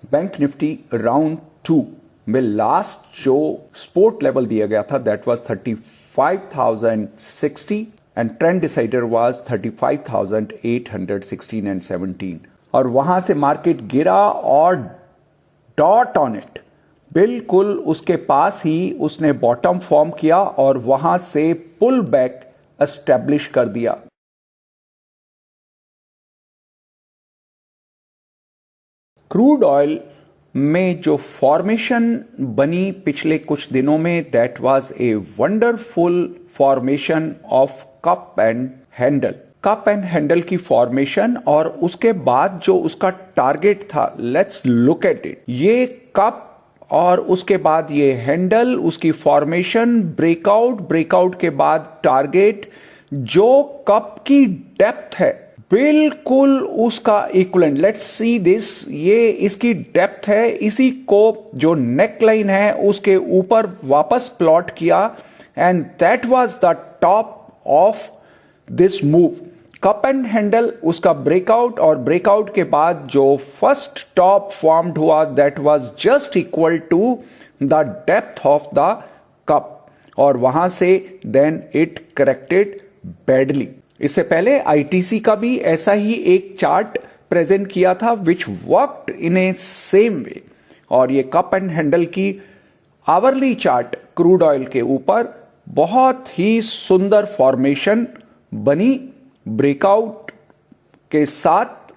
Bank Nifty round 2 में last जो support level दिया गया था that was 35,060 and trend decider was 35,816 and 17 और वहां से मार्केट गिरा और डॉट ऑन इट बिल्कुल उसके पास ही उसने बॉटम फॉर्म किया और वहां से पुल बैक एस्टेब्लिश कर दिया। क्रूड ऑयल में जो फॉर्मेशन बनी पिछले कुछ दिनों में that was a wonderful formation of cup and handle की फॉर्मेशन और उसके बाद जो उसका टारगेट था लेट्स लुक एट इट। ये कप और उसके बाद ये हैंडल, उसकी फॉर्मेशन, ब्रेकआउट के बाद टारगेट, जो कप की डेप्थ है बिल्कुल उसका इक्विवेलेंट। लेट्स सी दिस, ये इसकी डेप्थ है, इसी को जो नेक लाइन है उसके ऊपर वापस प्लॉट किया and that was the top of this move. Cup and handle उसका ब्रेकआउट और ब्रेकआउट के बाद जो फर्स्ट टॉप फॉर्म्ड हुआ that was just equal to the depth of the cup और वहां से देन इट करेक्टेड बैडली। इससे पहले आईटीसी का भी ऐसा ही एक चार्ट प्रेजेंट किया था विच worked in A same way और ये कप एंड हैंडल की आवरली चार्ट क्रूड ऑयल के ऊपर बहुत ही सुंदर फॉर्मेशन बनी ब्रेकआउट के साथ।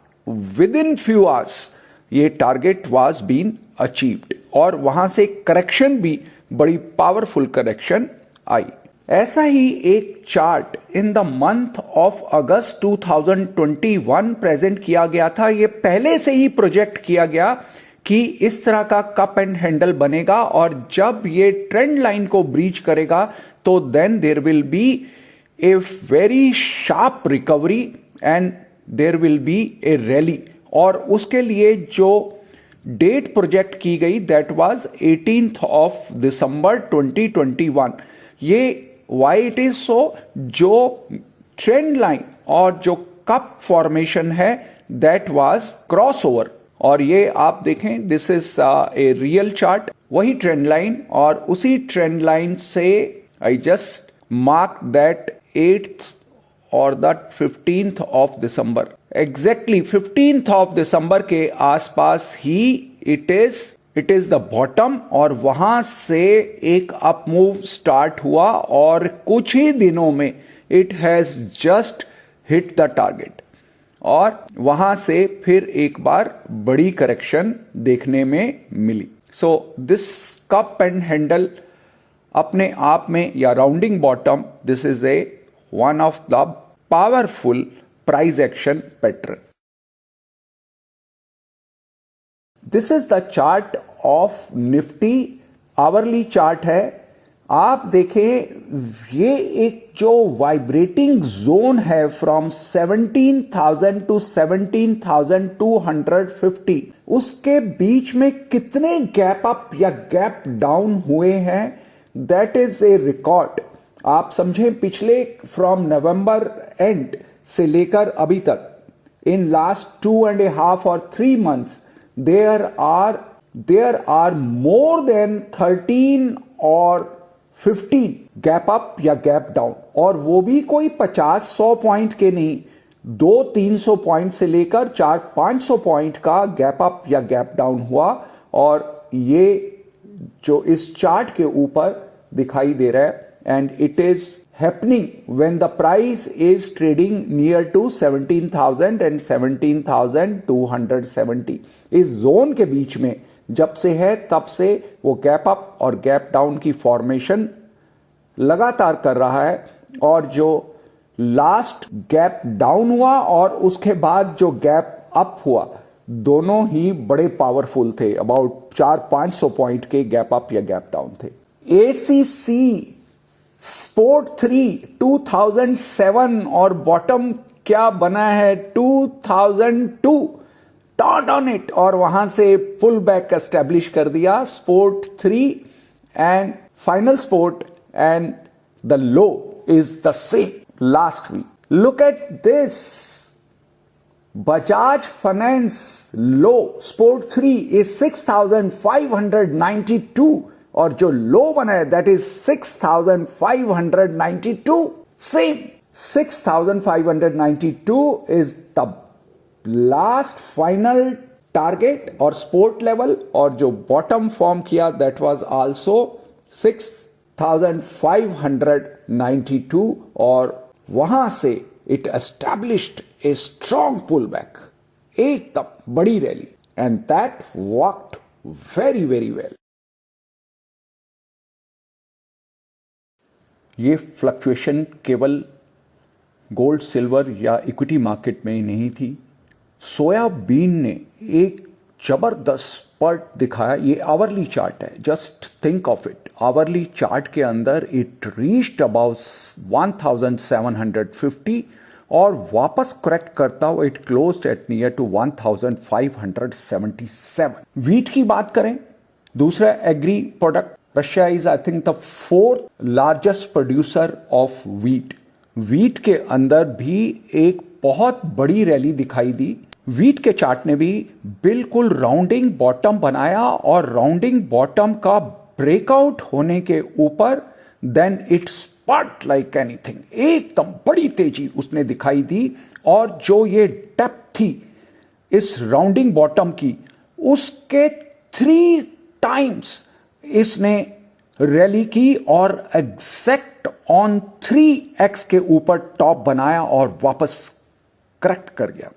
विद इन फ्यू आवर्स ये टारगेट वाज बीन अचीव्ड और वहां से करेक्शन भी बड़ी पावरफुल करेक्शन आई। ऐसा ही एक chart in the month of August 2021 present किया गया था। ये पहले से ही प्रोजेक्ट किया गया कि इस तरह का कप एंड हैंडल बनेगा और जब ये ट्रेंड लाइन को ब्रीच करेगा तो then there will be a very sharp recovery and there will be a rally और उसके लिए जो डेट प्रोजेक्ट की गई that was 18th of December 2021। ये वाई इट इज सो, जो ट्रेंड लाइन और जो कप फॉर्मेशन है दैट वाज क्रॉसओवर और ये आप देखें this is a real chart, वही ट्रेंड लाइन और उसी ट्रेंड लाइन से I just mark that 8th और the 15th of December, exactly 15th of December के आसपास ही इट इज द बॉटम और वहां से एक अप मूव स्टार्ट हुआ और कुछ ही दिनों में it has just hit the target और वहां से फिर एक बार बड़ी करेक्शन देखने में मिली। So this cup and handle अपने आप में या rounding bottom, this is a one of the powerful price action pattern. This is the chart of Nifty, hourly chart है। आप देखें ये एक जो वाइब्रेटिंग जोन है फ्रॉम 17,000 टू 17,250, उसके बीच में कितने गैप अप या गैप डाउन हुए हैं दैट इज ए रिकॉर्ड। आप समझें पिछले फ्रॉम नवंबर एंड से लेकर अभी तक इन लास्ट 2.5 और 3 months there are more than 13 और 15 गैप अप या गैप डाउन और वो भी कोई 50-100 पॉइंट के नहीं, 200-300 पॉइंट से लेकर 400-500 पॉइंट का गैप अप या गैप डाउन हुआ और ये जो इस चार्ट के ऊपर दिखाई दे रहा है and it is happening when the price is trading near to 17,000 and 17,270। इस जोन के बीच में जब से है तब से वो गैप अप और गैप डाउन की फॉर्मेशन लगातार कर रहा है और जो लास्ट गैप डाउन हुआ और उसके बाद जो गैप अप हुआ दोनों ही बड़े पावरफुल थे, अबाउट 400-500 पॉइंट के गैप अप या गैप डाउन थे। एसीसी स्पोर्ट 3 2007 और बॉटम क्या बना है 2002, डॉट ऑन इट और वहां से पुल बैक एस्टेब्लिश कर दिया support 3 and final support and the low is the same last week. Look at this, Bajaj Finance low sport 3 is 6,592 और जो लो बना है that is 6,592. Same 6,592 is the last final target और sport level और जो bottom form किया that was also 6,592 और वहां से it established a strong pullback, एकदम बड़ी rally, and that worked very very well. ये फ्लक्चुएशन केवल गोल्ड सिल्वर या इक्विटी मार्केट में ही नहीं थी, सोयाबीन ने एक जबरदस्त स्पर्ट दिखाया. ये आवरली चार्ट है, just think of it. Hourly chart के अंदर इट रीच्ड अबाउट 1750 और वापस करेक्ट करता हुआ it closed at near to 1577. Wheat की बात करें, दूसरा agri product, Russia is I think the 4th largest producer of wheat. Wheat के अंदर भी एक बहुत बड़ी रैली दिखाई दी. वीट के चार्ट ने भी बिल्कुल राउंडिंग बॉटम बनाया और राउंडिंग बॉटम का ब्रेकआउट होने के ऊपर देन इट स्पार्ट लाइक एनीथिंग, एकदम बड़ी तेजी उसने दिखाई दी. और जो ये डेप्थ थी इस राउंडिंग बॉटम की, उसके 3 टाइम्स इसने रैली की और एग्जैक्ट ऑन 3x के ऊपर टॉप बनाया और वापस करेक्ट कर गया.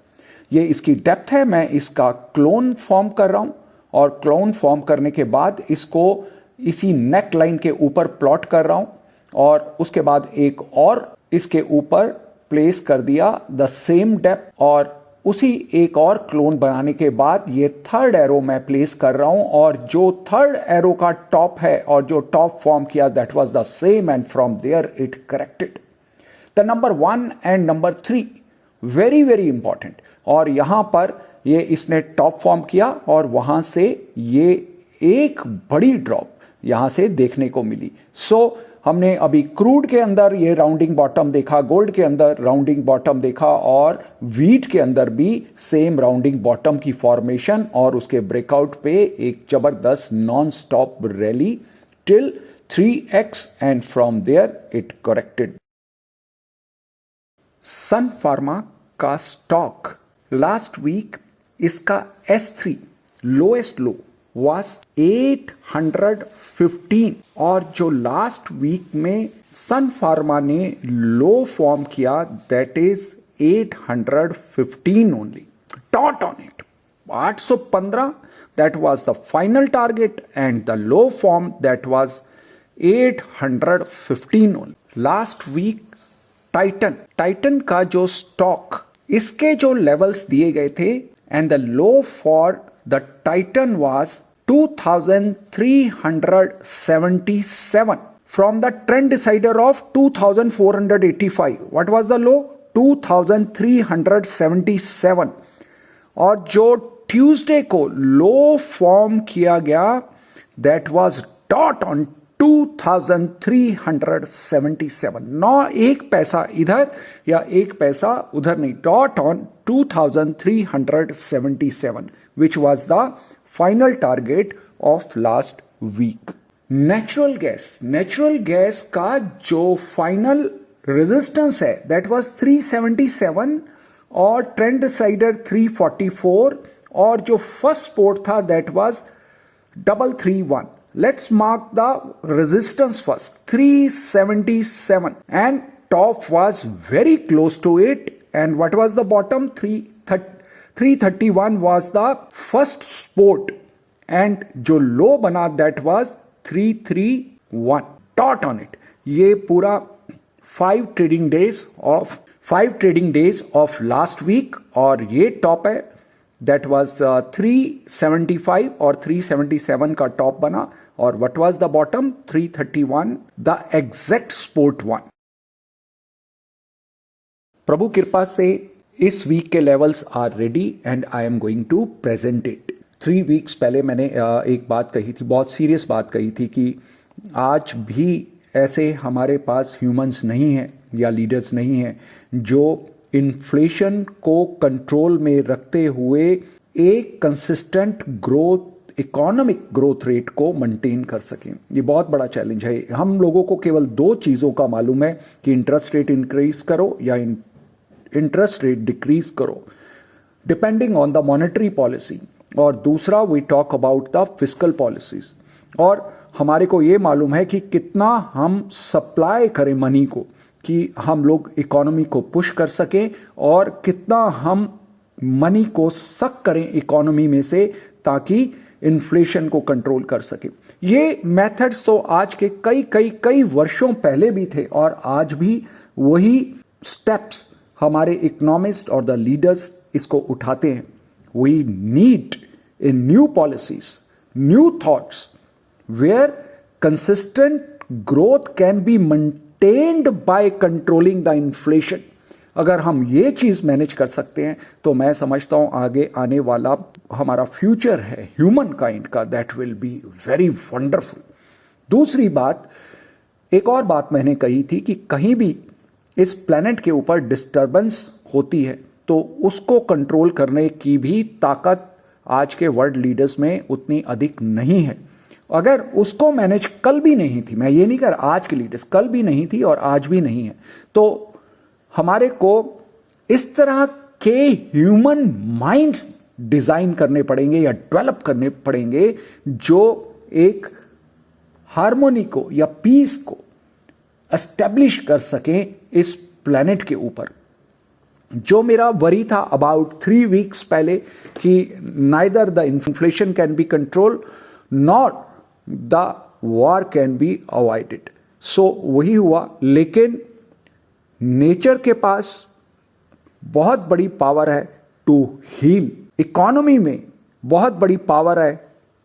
ये इसकी डेप्थ है. मैं इसका क्लोन फॉर्म कर रहा हूं और क्लोन फॉर्म करने के बाद इसको इसी नेक लाइन के ऊपर प्लॉट कर रहा हूं और उसके बाद एक और इसके ऊपर प्लेस कर दिया द सेम डेप्थ और उसी एक और क्लोन बनाने के बाद ये थर्ड एरो मैं प्लेस कर रहा हूं और जो थर्ड एरो का टॉप है और जो टॉप फॉर्म किया that was the same and from there it corrected. The number 1 and number 3 very very important. और यहां पर ये इसने टॉप फॉर्म किया और वहां से ये एक बड़ी ड्रॉप यहां से देखने को मिली. सो हमने अभी क्रूड के अंदर ये राउंडिंग बॉटम देखा, गोल्ड के अंदर राउंडिंग बॉटम देखा और वीट के अंदर भी सेम राउंडिंग बॉटम की फॉर्मेशन और उसके ब्रेकआउट पे एक जबरदस्त non stop rally till 3x and from there it corrected. Sun Pharma का स्टॉक लास्ट वीक इसका S3 लोएस्ट लो was 815 और जो लास्ट वीक में सन फार्मा ने लो फॉर्म किया that is 815 only. Dot on it 815 that was the final target and the low form that was 815 only. Last week Titan का जो stock इसके जो levels दिए गए थे and the low for the Titan was 2377 from the trend decider of 2485. What was the low? 2377. और जो Tuesday को लो फॉर्म किया गया दैट वाज डॉट ऑन 2377. नौ एक पैसा इधर या एक पैसा उधर नहीं, dot on 2377 which was the final target of last week. Natural gas का जो फाइनल रेजिस्टेंस है दैट वाज 377 और ट्रेंड डिसाइडर 344 और जो फर्स्ट सपोर्ट था that was 331. Let's mark the resistance first. 377 and top was very close to it. And what was the bottom? 331 was the first support. And जो low बना that was 331. Dot on it. ये पूरा 5 trading days of last week और ये top है that was 375 और 377 का top बना और what was the bottom? 331, the exact support one. प्रभु कृपा से इस वीक के levels are ready and I am going to present it. 3 weeks पहले मैंने एक बात कही थी, बहुत सीरियस बात कही थी कि आज भी ऐसे हमारे पास ह्यूमंस नहीं हैं या लीडर्स नहीं हैं जो इन्फ्लेशन को कंट्रोल में रखते हुए एक consistent growth, economic growth rate को मेंटेन कर सकें। ये बहुत बड़ा चैलेंज है। हम लोगों को केवल दो चीज़ों का मालूम है कि इंटरेस्ट रेट इंक्रीज करो या इंटरेस्ट रेट डिक्रीज करो, depending on the monetary policy, और दूसरा we talk about the fiscal policies. और हमारे को ये मालूम है कि कितना हम सप्लाई करें मनी को कि हम लोग इकोनॉमी को पुश कर सकें, और कितना हम मनी को सक करें इकोनॉमी में से ताकि इन्फ्लेशन को कंट्रोल कर सके। ये मेथड्स तो आज के कई कई कई वर्षों पहले भी थे, और आज भी वही स्टेप्स हमारे इकोनॉमिस्ट और द लीडर्स इसको उठाते हैं। We need a new policies, new thoughts where consistent growth can be maintained by controlling the inflation. अगर हम ये चीज मैनेज कर सकते हैं तो मैं समझता हूं आगे आने वाला हमारा फ्यूचर है ह्यूमन काइंड का, that will be very wonderful. दूसरी बात, एक और बात मैंने कही थी कि कहीं भी इस प्लेनेट के ऊपर डिस्टर्बेंस होती है तो उसको कंट्रोल करने की भी ताकत आज के वर्ल्ड लीडर्स में उतनी अधिक नहीं है। अगर उसको मैनेज कल भी नहीं थी, मैं ये नहीं कर आज के लीडर्स कल भी नहीं थी और आज भी नहीं है, तो हमारे को इस तरह के ह्यूमन माइंड्स डिजाइन करने पड़ेंगे या डेवलप करने पड़ेंगे जो एक हार्मोनी को या पीस को एस्टेब्लिश कर सकें इस प्लेनेट के ऊपर। जो मेरा वरी था अबाउट 3 वीक्स पहले कि neither the inflation can be control not the war can be avoided, so वही हुआ। लेकिन नेचर के पास बहुत बड़ी पावर है टू हील, इकोनॉमी में बहुत बड़ी पावर है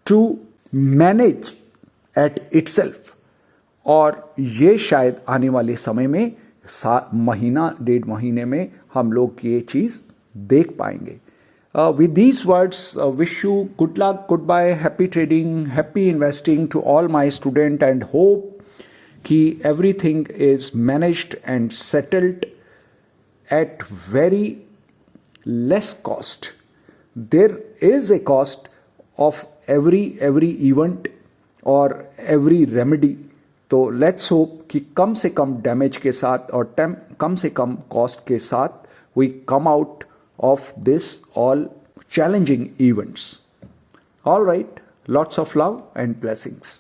टू मैनेज एट इटसेल्फ, और ये शायद आने वाले समय में महीना 1.5 महीने में हम लोग ये चीज देख पाएंगे। With these words, wish you good luck, goodbye, happy trading, happy investing to all my students, and hope कि everything is managed and settled at very less cost. There is a cost of every event or every remedy. तो let's hope कि कम से कम damage के साथ और कम से कम cost के साथ we come out of this all challenging events. All right, lots of love and blessings.